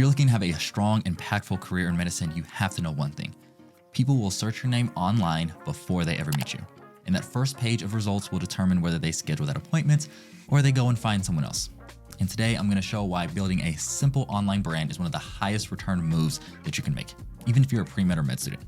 you're looking to have a strong, impactful career in medicine, you have to know one thing. People will search your name online before they ever meet you. And that first page of results will determine whether they schedule that appointment or they go and find someone else. And today I'm going to show why building a simple online brand is one of the highest return moves that you can make, even if you're a pre-med or med student.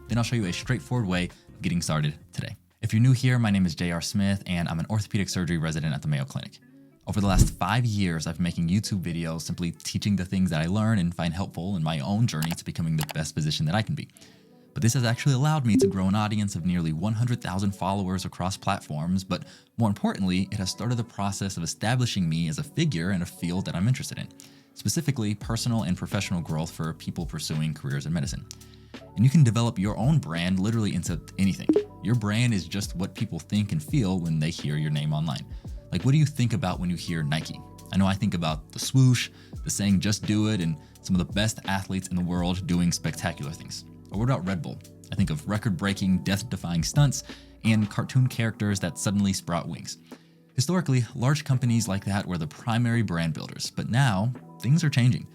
Then I'll show you a straightforward way of getting started today. If you're new here, my name is J.R. Smith and I'm an orthopedic surgery resident at the Mayo Clinic. Over the last 5 years, I've been making YouTube videos simply teaching the things that I learn and find helpful in my own journey to becoming the best physician that I can be. But this has actually allowed me to grow an audience of nearly 100,000 followers across platforms, but more importantly, it has started the process of establishing me as a figure in a field that I'm interested in, specifically personal and professional growth for people pursuing careers in medicine. And you can develop your own brand literally into anything. Your brand is just what people think and feel when they hear your name online. Like, what do you think about when you hear Nike? I know I think about the swoosh, the saying just do it, and some of the best athletes in the world doing spectacular things. Or what about Red Bull? I think of record-breaking, death-defying stunts and cartoon characters that suddenly sprout wings. Historically, large companies like that were the primary brand builders, but now things are changing.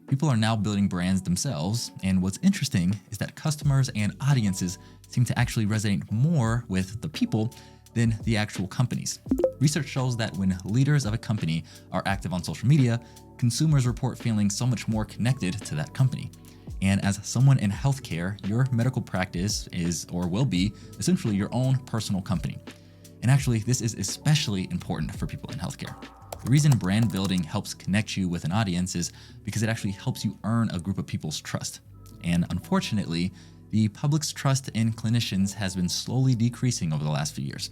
People are now building brands themselves, and what's interesting is that customers and audiences seem to actually resonate more with the people than the actual companies. Research shows that when leaders of a company are active on social media, consumers report feeling so much more connected to that company. And as someone in healthcare, your medical practice is or will be essentially your own personal company. And actually, this is especially important for people in healthcare. The reason brand building helps connect you with an audience is because it actually helps you earn a group of people's trust. And unfortunately, the public's trust in clinicians has been slowly decreasing over the last few years.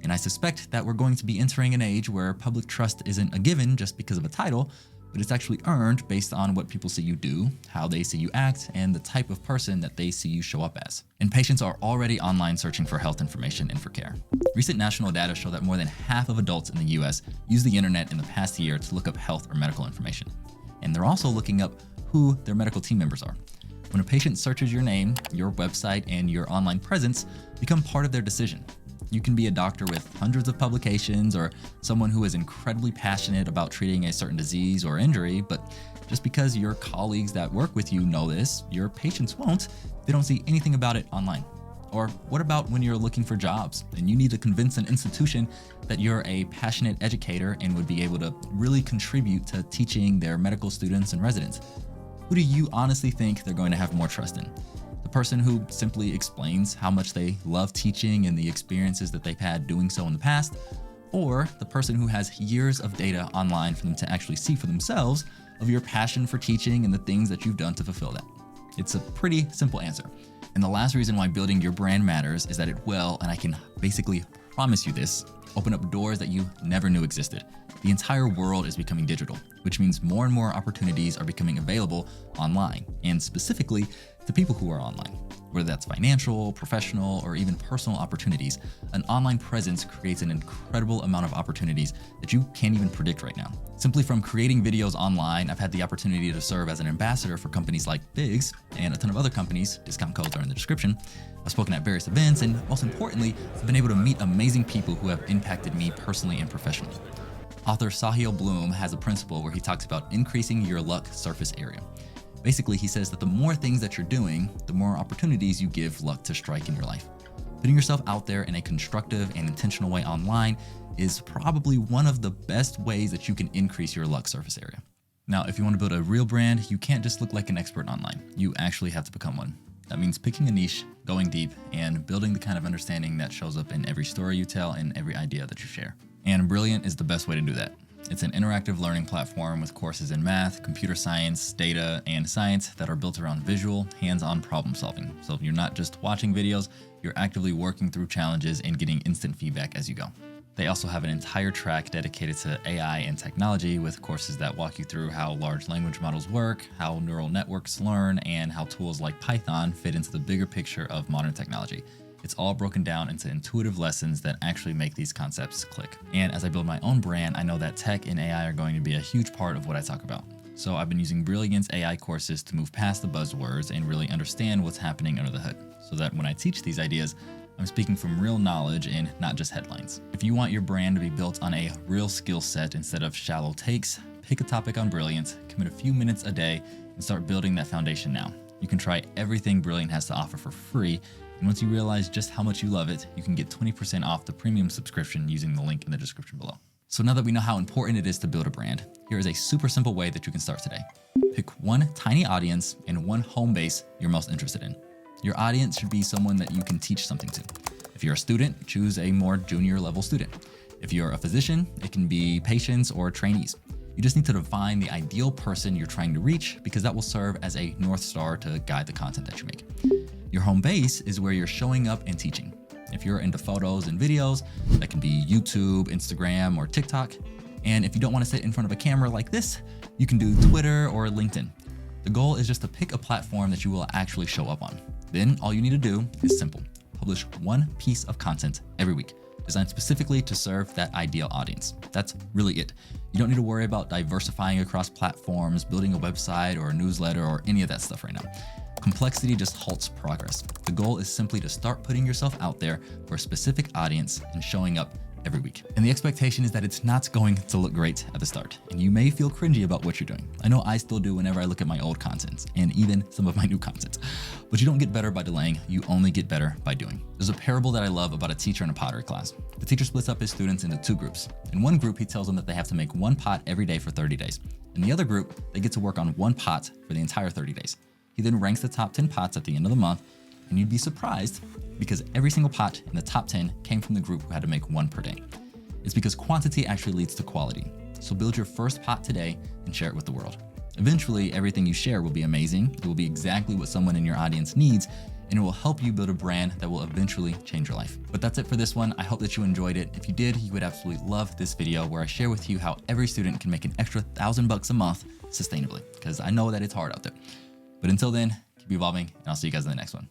And I suspect that we're going to be entering an age where public trust isn't a given just because of a title, but it's actually earned based on what people see you do, how they see you act, and the type of person that they see you show up as. And patients are already online searching for health information and for care. Recent national data show that more than half of adults in the US use the internet in the past year to look up health or medical information. And they're also looking up who their medical team members are. When a patient searches your name, your website, and your online presence become part of their decision. You can be a doctor with hundreds of publications or someone who is incredibly passionate about treating a certain disease or injury, but just because your colleagues that work with you know this, your patients won't. They don't see anything about it online. Or what about when you're looking for jobs and you need to convince an institution that you're a passionate educator and would be able to really contribute to teaching their medical students and residents? Who do you honestly think they're going to have more trust in? The person who simply explains how much they love teaching and the experiences that they've had doing so in the past, or the person who has years of data online for them to actually see for themselves of your passion for teaching and the things that you've done to fulfill that? It's a pretty simple answer. And the last reason why building your brand matters is that it will, and I can basically promise you this, open up doors that you never knew existed. The entire world is becoming digital, which means more and more opportunities are becoming available online, and specifically to people who are online. Whether that's financial, professional, or even personal opportunities, an online presence creates an incredible amount of opportunities that you can't even predict right now. Simply from creating videos online, I've had the opportunity to serve as an ambassador for companies like Biggs and a ton of other companies. Discount codes are in the description. I've spoken at various events, and most importantly, I've been able to meet amazing people who have impacted me personally and professionally. Author Sahil Bloom has a principle where he talks about increasing your luck surface area. Basically, he says that the more things that you're doing, the more opportunities you give luck to strike in your life. Putting yourself out there in a constructive and intentional way online is probably one of the best ways that you can increase your luck surface area. Now, if you want to build a real brand, you can't just look like an expert online. You actually have to become one. That means picking a niche, going deep, and building the kind of understanding that shows up in every story you tell and every idea that you share. And Brilliant is the best way to do that. It's an interactive learning platform with courses in math, computer science, data, and science that are built around visual, hands-on problem solving. So you're not just watching videos, you're actively working through challenges and getting instant feedback as you go. They also have an entire track dedicated to AI and technology with courses that walk you through how large language models work, how neural networks learn, and how tools like Python fit into the bigger picture of modern technology. It's all broken down into intuitive lessons that actually make these concepts click. And as I build my own brand, I know that tech and AI are going to be a huge part of what I talk about. So I've been using Brilliant's AI courses to move past the buzzwords and really understand what's happening under the hood, so that when I teach these ideas, I'm speaking from real knowledge and not just headlines. If you want your brand to be built on a real skill set instead of shallow takes, pick a topic on Brilliant, commit a few minutes a day, and start building that foundation now. You can try everything Brilliant has to offer for free, and once you realize just how much you love it, you can get 20% off the premium subscription using the link in the description below. So now that we know how important it is to build a brand, here is a super simple way that you can start today. Pick one tiny audience and one home base you're most interested in. Your audience should be someone that you can teach something to. If you're a student, choose a more junior level student. If you're a physician, it can be patients or trainees. You just need to define the ideal person you're trying to reach, because that will serve as a North Star to guide the content that you make. Your home base is where you're showing up and teaching. If you're into photos and videos, that can be YouTube, Instagram, or TikTok. And if you don't want to sit in front of a camera like this, you can do Twitter or LinkedIn. The goal is just to pick a platform that you will actually show up on. Then all you need to do is simple. Publish one piece of content every week, designed specifically to serve that ideal audience. That's really it. You don't need to worry about diversifying across platforms, building a website or a newsletter or any of that stuff right now. Complexity just halts progress. The goal is simply to start putting yourself out there for a specific audience and showing up every week. And the expectation is that it's not going to look great at the start, and you may feel cringy about what you're doing. I know I still do whenever I look at my old content and even some of my new content. But you don't get better by delaying, you only get better by doing. There's a parable that I love about a teacher in a pottery class. The teacher splits up his students into two groups. In one group, he tells them that they have to make one pot every day for 30 days. In the other group, they get to work on one pot for the entire 30 days. He then ranks the top 10 pots at the end of the month, and you'd be surprised because every single pot in the top 10 came from the group who had to make one per day. It's because quantity actually leads to quality. So build your first pot today and share it with the world. Eventually, everything you share will be amazing. It will be exactly what someone in your audience needs, and it will help you build a brand that will eventually change your life. But that's it for this one. I hope that you enjoyed it. If you did, you would absolutely love this video where I share with you how every student can make an extra $1,000 a month sustainably, because I know that it's hard out there. But until then, keep evolving, and I'll see you guys in the next one.